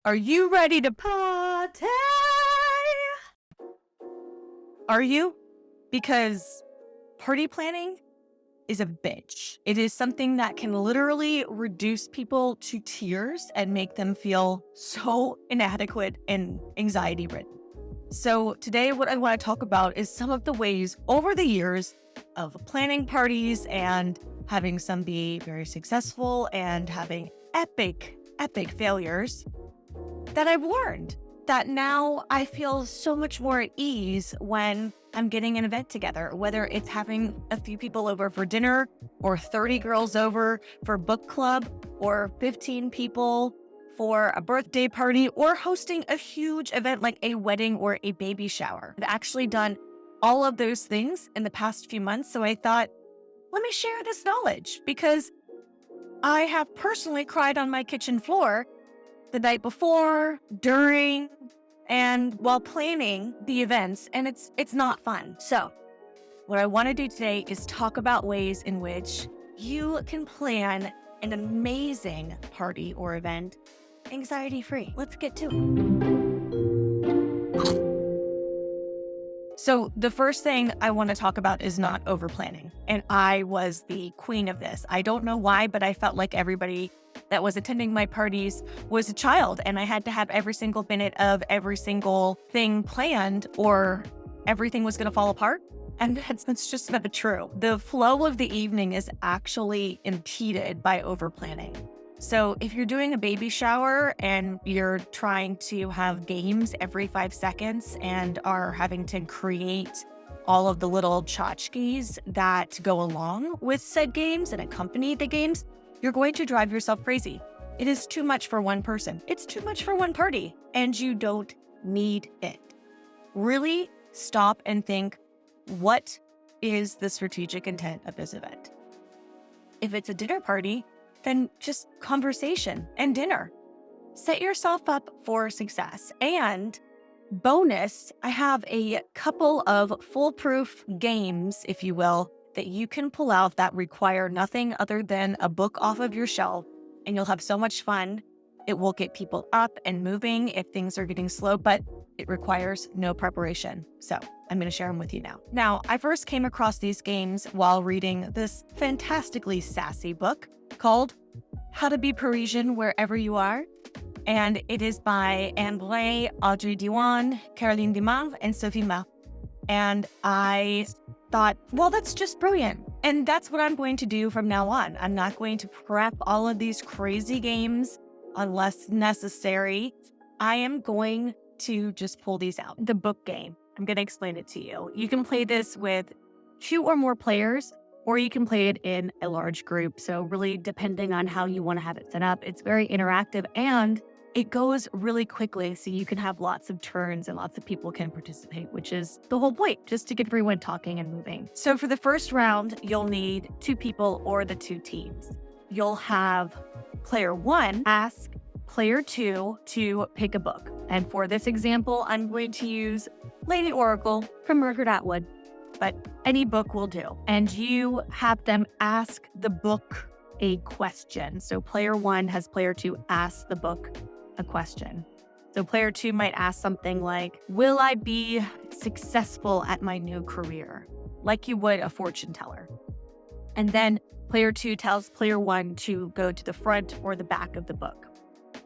Are you ready to party? Are you? Because party planning is a bitch. It is something that can literally reduce people to tears and make them feel so inadequate and anxiety ridden. So today what I want to talk about is some of the ways over the years of planning parties and having some be very successful and having epic failures that I've learned that now I feel so much more at ease when I'm getting an event together, whether it's having a few people over for dinner or 30 girls over for book club or 15 people for a birthday party or hosting a huge event like a wedding or a baby shower. I've actually done all of those things in the past few months. So I thought, let me share this knowledge because I have personally cried on my kitchen floor the night before, during, and while planning the events, and it's not fun. So what I want to do today is talk about ways in which you can plan an amazing party or event anxiety-free. Let's get to it. So the first thing I want to talk about is not over planning. And I was the queen of this. I don't know why, but I felt like everybody that was attending my parties was a child and I had to have every single minute of every single thing planned or everything was going to fall apart. And that's just not true. The flow of the evening is actually impeded by over planning. So if you're doing a baby shower and you're trying to have games every 5 seconds and are having to create all of the little tchotchkes that go along with said games and accompany the games, you're going to drive yourself crazy. It is too much for one person. It's too much for one party, and you don't need it. Really stop and think, what is the strategic intent of this event? If it's a dinner party, then just conversation and dinner. Set yourself up for success. And bonus, I have a couple of foolproof games, if you will, that you can pull out that require nothing other than a book off of your shelf, and you'll have so much fun. It will get people up and moving if things are getting slow, but it requires no preparation. So I'm going to share them with you now. Now, I first came across these games while reading this fantastically sassy book called How to Be Parisian Wherever You Are. And it is by André, Audrey Diwan, Caroline Dimave, and Sophie Ma. And I thought, well, that's just brilliant. And that's what I'm going to do from now on. I'm not going to prep all of these crazy games unless necessary. I am going to just pull these out. The book game, I'm going to explain it to you. You can play this with 2 or more players, or you can play it in a large group. So really depending on how you want to have it set up, it's very interactive and it goes really quickly. So you can have lots of turns and lots of people can participate, which is the whole point, just to get everyone talking and moving. So for the first round, you'll need 2 people or the 2 teams. You'll have player 1 ask player 2 to pick a book. And for this example, I'm going to use Lady Oracle from Margaret Atwood, but any book will do. And you have them ask the book a question. So player 1 has player 2 ask the book a question. So player 2 might ask something like, will I be successful at my new career? Like you would a fortune teller. And then player 2 tells player 1 to go to the front or the back of the book.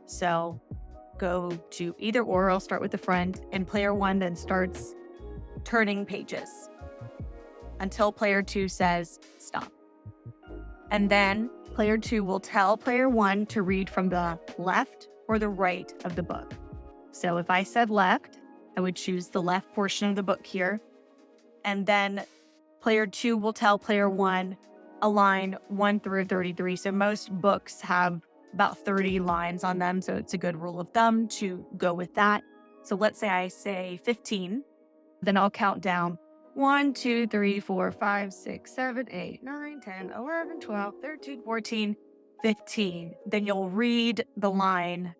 So go to either or, I'll start with the front, and player 1 then starts turning pages until player 2 says stop. And then player 2 will tell player 1 to read from the left or the right of the book. So if I said left, I would choose the left portion of the book here. And then player 2 will tell player 1 a line 1 through 33. So most books have about 30 lines on them. So it's a good rule of thumb to go with that. So let's say I say 15, then I'll count down 1, 2, 3, 4, 5, 6, 7, 8, 9, 10, 11, 12, 13, 14, 15. Then you'll read the line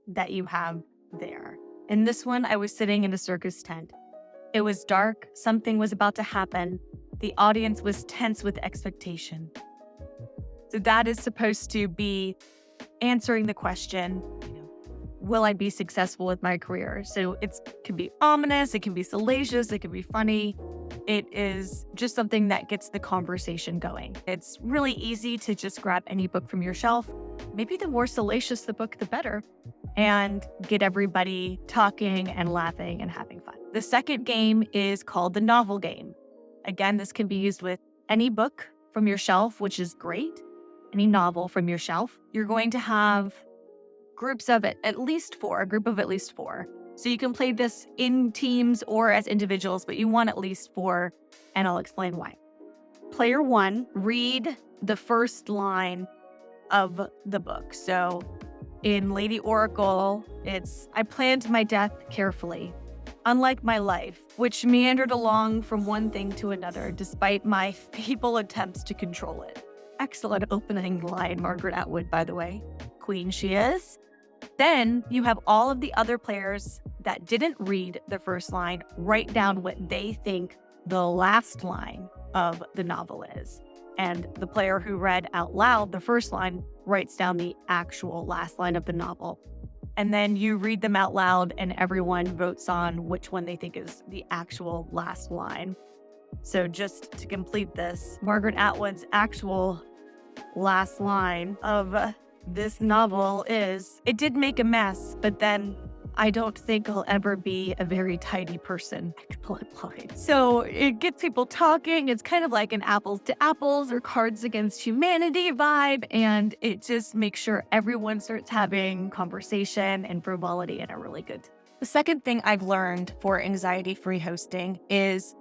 that you have there. In this one, I was sitting in a circus tent. It was dark. Something was about to happen. The audience was tense with expectation. So that is supposed to be answering the question, will I be successful with my career? So it can be ominous, it can be salacious, it can be funny. It is just something that gets the conversation going. It's really easy to just grab any book from your shelf. Maybe the more salacious the book, the better, and get everybody talking and laughing and having fun. The second game is called the novel game. Again, this can be used with any book from your shelf, which is great. Any novel from your shelf. You're going to have groups of at least four, a group of at least four. So you can play this in teams or as individuals, but you want at least four, and I'll explain why. Player one, read the first line of the book. So in Lady Oracle, it's, I planned my death carefully, unlike my life, which meandered along from one thing to another, despite my feeble attempts to control it. Excellent opening line, Margaret Atwood, by the way. Queen she is. Then you have all of the other players that didn't read the first line write down what they think the last line of the novel is. And the player who read out loud the first line writes down the actual last line of the novel. And then you read them out loud and everyone votes on which one they think is the actual last line. So just to complete this, Margaret Atwood's actual last line of this novel is, it did make a mess, but then I don't think I'll ever be a very tidy person. Excellent line. So it gets people talking. It's kind of like an apples to apples or Cards Against Humanity vibe. And it just makes sure everyone starts having conversation and frivolity and are really good. The second thing I've learned for anxiety-free hosting is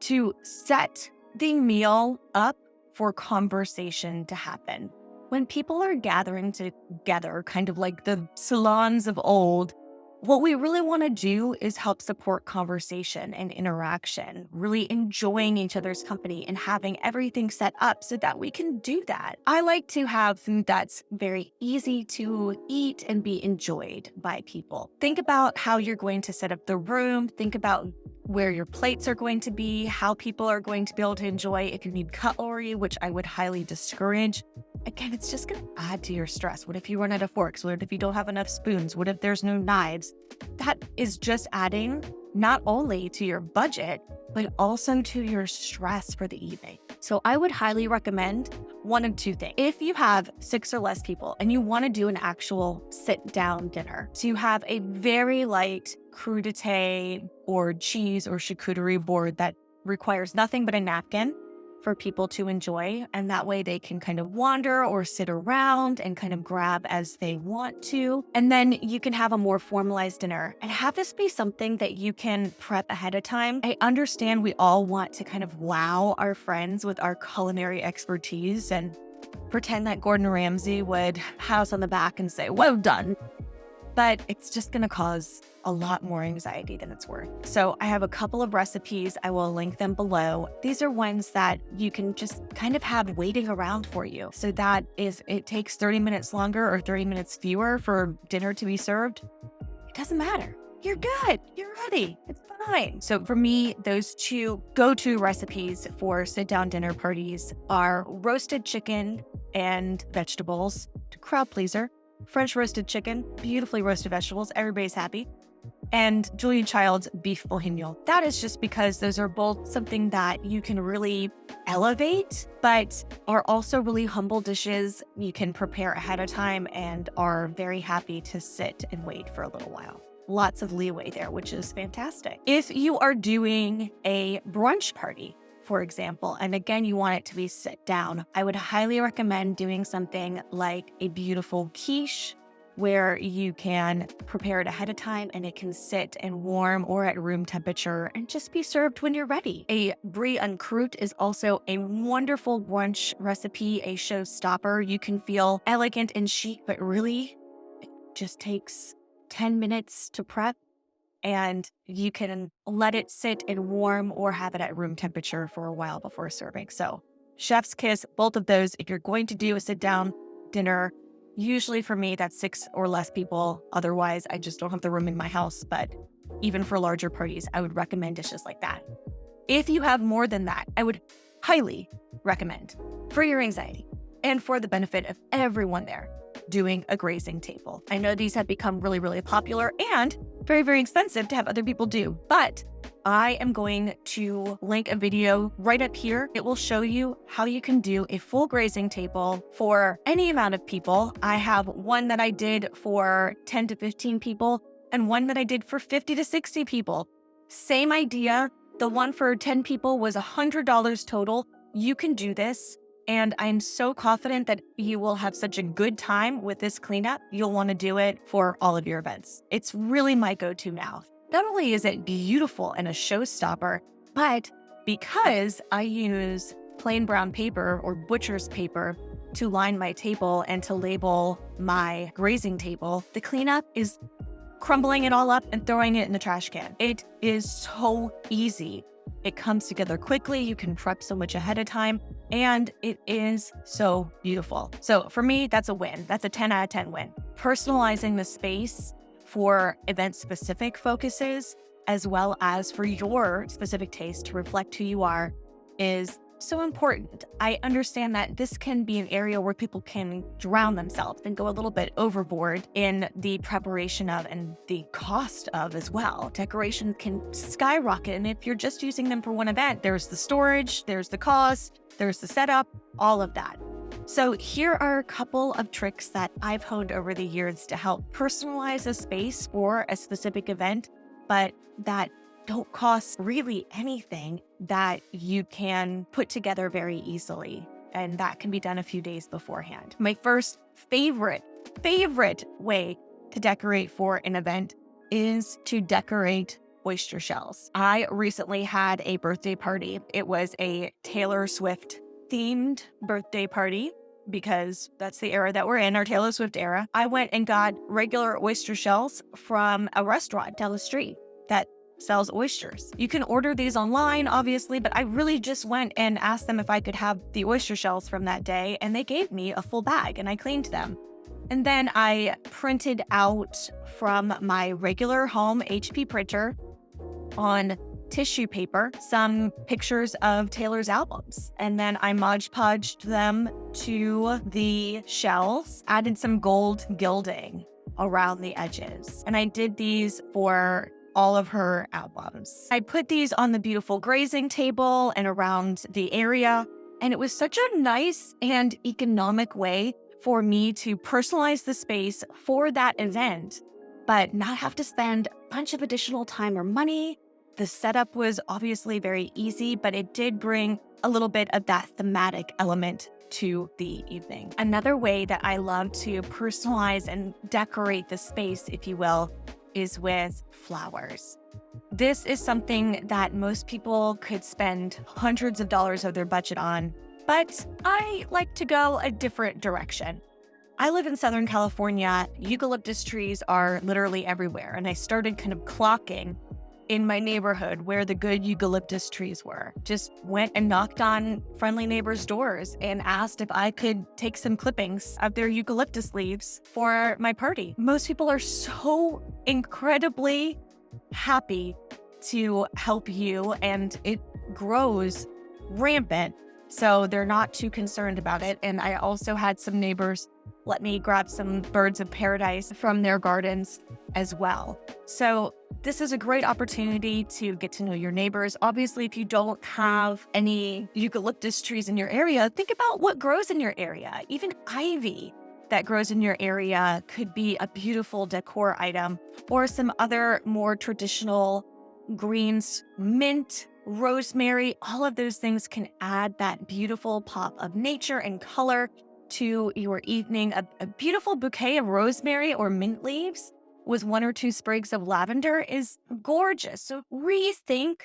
to set the meal up for conversation to happen. When people are gathering together, kind of like the salons of old, what we really want to do is help support conversation and interaction, really enjoying each other's company and having everything set up so that we can do that. I like to have food that's very easy to eat and be enjoyed by people. Think about how you're going to set up the room. Think about where your plates are going to be, how people are going to be able to enjoy. If you need cutlery, which I would highly discourage, again, it's just going to add to your stress. What if you run out of forks? What if you don't have enough spoons? What if there's no knives? That is just adding not only to your budget, but also to your stress for the evening. So I would highly recommend one of two things. If you have 6 or less people and you want to do an actual sit-down dinner, so you have a very light crudité or cheese or charcuterie board that requires nothing but a napkin for people to enjoy, and that way they can kind of wander or sit around and kind of grab as they want to. And then you can have a more formalized dinner and have this be something that you can prep ahead of time. I understand we all want to kind of wow our friends with our culinary expertise and pretend that Gordon Ramsay would house on the back and say, well done. But it's just going to cause a lot more anxiety than it's worth. So I have a couple of recipes. I will link them below. These are ones that you can just kind of have waiting around for you, so that if it takes 30 minutes longer or 30 minutes fewer for dinner to be served, it doesn't matter. You're good. You're ready. It's fine. So for me, those two go-to recipes for sit-down dinner parties are roasted chicken and vegetables, crowd pleaser. French roasted chicken, beautifully roasted vegetables, everybody's happy, and Julia Child's beef bourguignon. That is just because those are both something that you can really elevate, but are also really humble dishes you can prepare ahead of time and are very happy to sit and wait for a little while. Lots of leeway there, which is fantastic. If you are doing a brunch party, for example, and again, you want it to be sit down, I would highly recommend doing something like a beautiful quiche where you can prepare it ahead of time and it can sit and warm or at room temperature and just be served when you're ready. A brie en croûte is also a wonderful brunch recipe, a showstopper. You can feel elegant and chic, but really it just takes 10 minutes to prep. And you can let it sit and warm or have it at room temperature for a while before serving. So chef's kiss, both of those. If you're going to do a sit down dinner, usually for me, that's 6 or less people. Otherwise, I just don't have the room in my house. But even for larger parties, I would recommend dishes like that. If you have more than that, I would highly recommend, for your anxiety and for the benefit of everyone there, doing a grazing table. I know these have become really, really popular and very, very expensive to have other people do, but I am going to link a video right up here. It will show you how you can do a full grazing table for any amount of people. I have one that I did for 10 to 15 people and one that I did for 50 to 60 people. Same idea. The one for 10 people was $100 total. You can do this. And I'm so confident that you will have such a good time with this cleanup. You'll want to do it for all of your events. It's really my go-to now. Not only is it beautiful and a showstopper, but because I use plain brown paper or butcher's paper to line my table and to label my grazing table, the cleanup is crumbling it all up and throwing it in the trash can. It is so easy. It comes together quickly. You can prep so much ahead of time, and it is so beautiful. So for me, that's a win. That's a 10 out of 10 win. Personalizing the space for event-specific focuses, as well as for your specific taste to reflect who you are, is so important. I understand that this can be an area where people can drown themselves and go a little bit overboard in the preparation of and the cost of as well. Decorations can skyrocket, and if you're just using them for one event, there's the storage, there's the cost, there's the setup, all of that. So here are a couple of tricks that I've honed over the years to help personalize a space for a specific event, but that don't cost really anything, that you can put together very easily. And that can be done a few days beforehand. My first favorite way to decorate for an event is to decorate oyster shells. I recently had a birthday party. It was a Taylor Swift themed birthday party because that's the era that we're in, our Taylor Swift era. I went and got regular oyster shells from a restaurant down the street that sells oysters. You can order these online, obviously, but I really just went and asked them if I could have the oyster shells from that day, and they gave me a full bag and I cleaned them. And then I printed out from my regular home HP printer on tissue paper some pictures of Taylor's albums. And then I Mod Podged them to the shells, added some gold gilding around the edges. And I did these for all of her albums. I put these on the beautiful grazing table and around the area, and it was such a nice and economic way for me to personalize the space for that event, but not have to spend a bunch of additional time or money. The setup was obviously very easy, but it did bring a little bit of that thematic element to the evening. Another way that I love to personalize and decorate the space, if you will, is with flowers. This is something that most people could spend hundreds of dollars of their budget on, but I like to go a different direction. I live in Southern California. Eucalyptus trees are literally everywhere, and I started kind of clocking in my neighborhood where the good eucalyptus trees were. Just went and knocked on friendly neighbors' doors and asked if I could take some clippings of their eucalyptus leaves for my party. Most people are so incredibly happy to help you, and it grows rampant, so they're not too concerned about it. And I also had some neighbors let me grab some birds of paradise from their gardens as well. So this is a great opportunity to get to know your neighbors. Obviously, if you don't have any eucalyptus trees in your area, think about what grows in your area. Even ivy that grows in your area could be a beautiful decor item, or some other more traditional greens, mint, rosemary. All of those things can add that beautiful pop of nature and color to your evening. A beautiful bouquet of rosemary or mint leaves with 1 or 2 sprigs of lavender is gorgeous. So rethink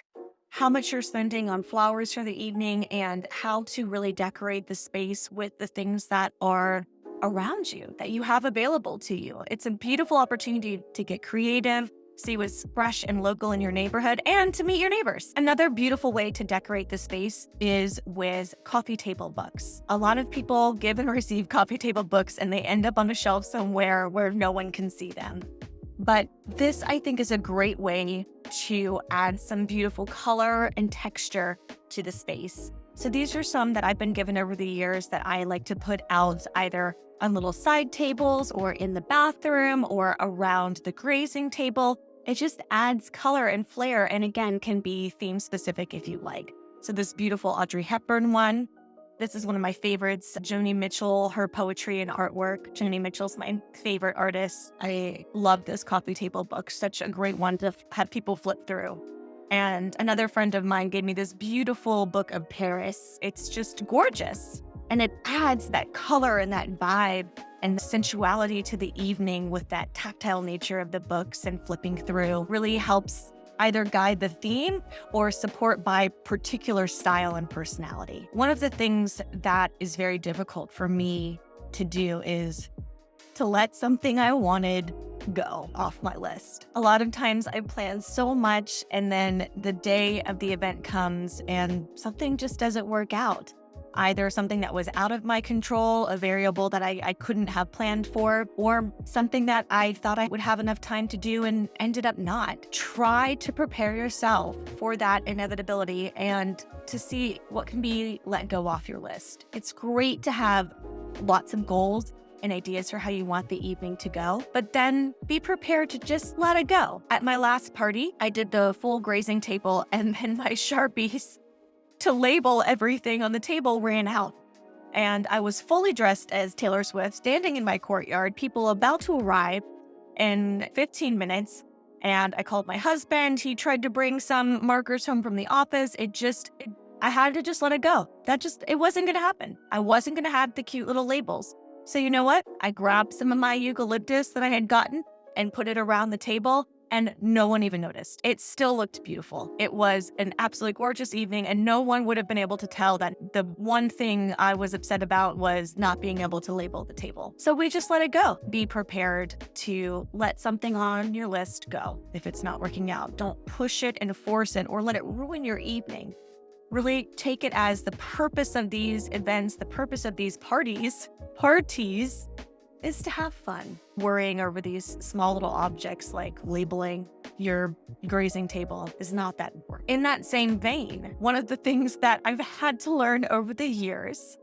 how much you're spending on flowers for the evening and how to really decorate the space with the things that are around you, that you have available to you. It's a beautiful opportunity to get creative, see what's fresh and local in your neighborhood, and to meet your neighbors. Another beautiful way to decorate the space is with coffee table books. A lot of people give and receive coffee table books, and they end up on a shelf somewhere where no one can see them. But this, I think, is a great way to add some beautiful color and texture to the space. So these are some that I've been given over the years that I like to put out either on little side tables or in the bathroom or around the grazing table. It just adds color and flair, and again, can be theme specific if you like. So this beautiful Audrey Hepburn one, this is one of my favorites. Joni Mitchell, her poetry and artwork. Joni Mitchell's my favorite artist. I love this coffee table book. Such a great one to have people flip through. And another friend of mine gave me this beautiful book of Paris. It's just gorgeous. And it adds that color and that vibe and sensuality to the evening with that tactile nature of the books, and flipping through really helps either guide the theme or support by particular style and personality. One of the things that is very difficult for me to do is to let something I wanted go off my list. A lot of times I plan so much, and then the day of the event comes and something just doesn't work out. Either something that was out of my control, a variable that I couldn't have planned for, or something that I thought I would have enough time to do and ended up not. Try to prepare yourself for that inevitability and to see what can be let go off your list. It's great to have lots of goals and ideas for how you want the evening to go, but then be prepared to just let it go. At my last party, I did the full grazing table, and then my Sharpies to label everything on the table ran out. And I was fully dressed as Taylor Swift, standing in my courtyard, people about to arrive in 15 minutes. And I called my husband. He tried to bring some markers home from the office. I had to just let it go. It wasn't going to happen. I wasn't going to have the cute little labels. So you know what? I grabbed some of my eucalyptus that I had gotten and put it around the table, and no one even noticed. It still looked beautiful. It was an absolutely gorgeous evening, and no one would have been able to tell that the one thing I was upset about was not being able to label the table. So we just let it go. Be prepared to let something on your list go if it's not working out. Don't push it and force it or let it ruin your evening. Really take it as the purpose of these events, the purpose of these parties is to have fun. Worrying over these small little objects like labeling your grazing table is not that important. In that same vein, one of the things that I've had to learn over the years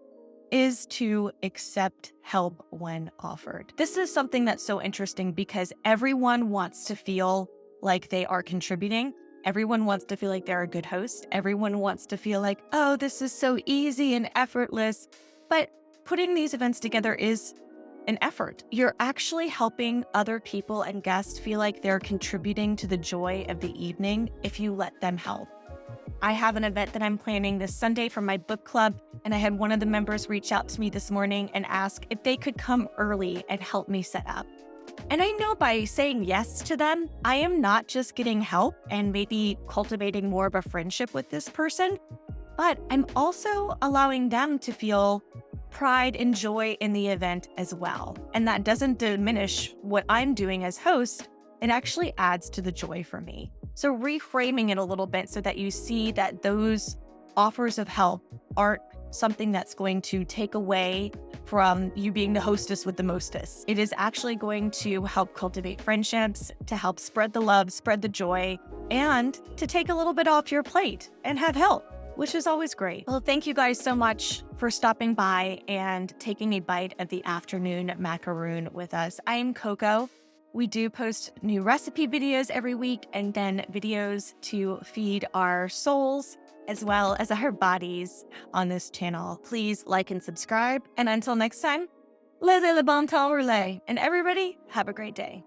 is to accept help when offered. This is something that's so interesting because everyone wants to feel like they are contributing. Everyone wants to feel like they're a good host. Everyone wants to feel like, oh, this is so easy and effortless. But putting these events together is an effort. You're actually helping other people and guests feel like they're contributing to the joy of the evening if you let them help. I have an event that I'm planning this Sunday for my book club, and I had one of the members reach out to me this morning and ask if they could come early and help me set up. And I know by saying yes to them, I am not just getting help and maybe cultivating more of a friendship with this person, but I'm also allowing them to feel pride and joy in the event as well. And that doesn't diminish what I'm doing as host. It actually adds to the joy for me. So reframing it a little bit so that you see that those offers of help aren't something that's going to take away from you being the hostess with the mostess. It is actually going to help cultivate friendships, to help spread the love, spread the joy, and to take a little bit off your plate and have help, which is always great. Well, thank you guys so much for stopping by and taking a bite of the afternoon macaroon with us. I'm Coco. We do post new recipe videos every week and then videos to feed our souls as well as our bodies on this channel. Please like and subscribe. And until next time, laissez le bon temps rouler. And everybody, have a great day.